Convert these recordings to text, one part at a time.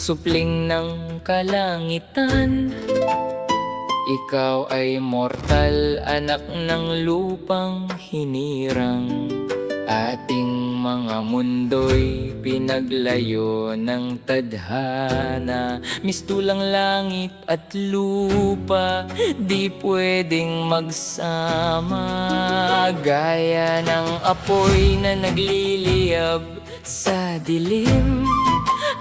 supling ng kalangitan. Ikaw ay mortal, anak ng lupang hinirang. Ating mga mundo'y pinaglayo ng tadhana. Mistulang langit at lupa, di pwedeng magsama. Gaya ng apoy na nagliliyab sa dilim,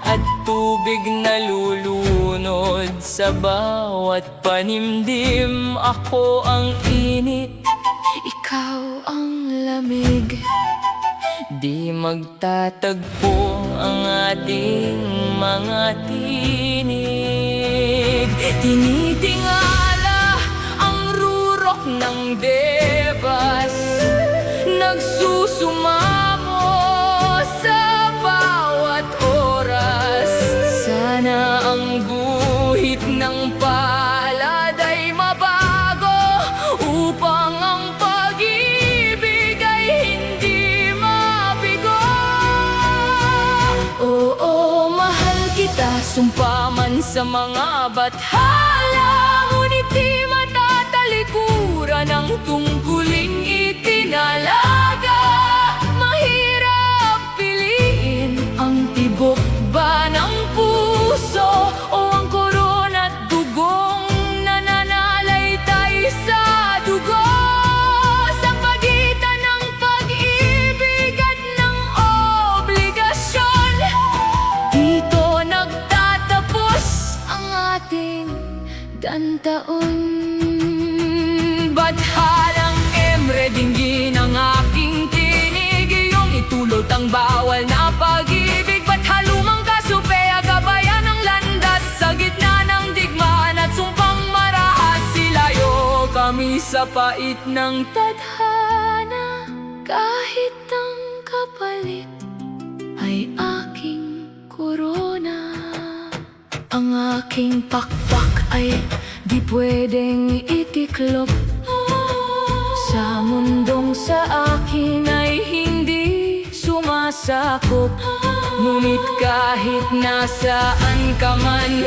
at tubig na lulunod sa bawat panimdim. Ako ang init, ikaw ang lamig. Di magtatagpo ang ating mga tinig. Tinitingala ang rurok ng devas, nagsusumamo sa bawat oras. Sana ang guhit ng palad ay mabago, upang ang pag-ibig ay hindi mabigo. Oo, mahal kita, sumpa man sa mga bathala, ngunit di matatalikuran ang tungkuling itinalaga. Mahirap piliin ang tibok ba ng puso, o ang korona at dugong nananalaytay sa dugo. Sa pagitan ng pag-ibig at ng obligasyon, dito nagtatapos ang ating dantaon. Bathalang Emre, dinggin ang aking tinig, iyong itulot ang bawal na pag-ibig. Bathalumang Kasupea, gabayan ng landas sa gitna ng digmaan at sumpang marahas. Silayo kami sa pait ng tadhana, kahit ang kapalit ay aking korona. Ang aking pakpak ay di pwedeng itiklop, sa mundong sa akin ay hindi sumasakop. Ngunit kahit nasaan ka man,